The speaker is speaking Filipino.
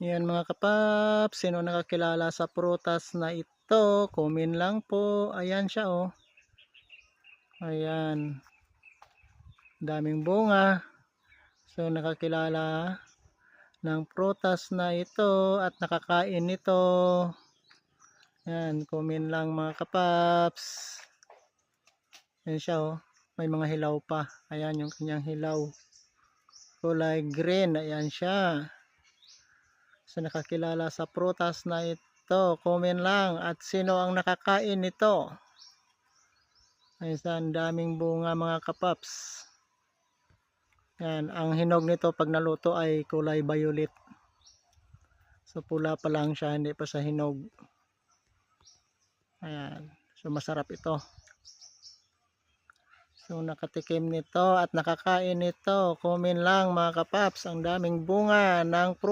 Yan mga kapaps, sino nakakilala sa prutas na ito? Comment lang po. Ayan siya oh. Ayan. Daming bunga. So nakakilala ng prutas na ito at nakakain nito. Ayan, comment lang mga kapaps. Ayan siya oh. May mga hilaw pa. Ayan yung kanyang hilaw. Kulay green. Ayan siya. So nakakilala sa prutas na ito, comment lang at sino ang nakakain nito. Ayan, daming bunga mga kapaps. Yan, ang hinog nito pag naluto ay kulay violet. So pula pa lang siya, hindi pa sa hinog. Ayan, so masarap ito. So nakatikim nito at nakakain nito, comment lang mga kapaps. Ang daming bunga ng prutas.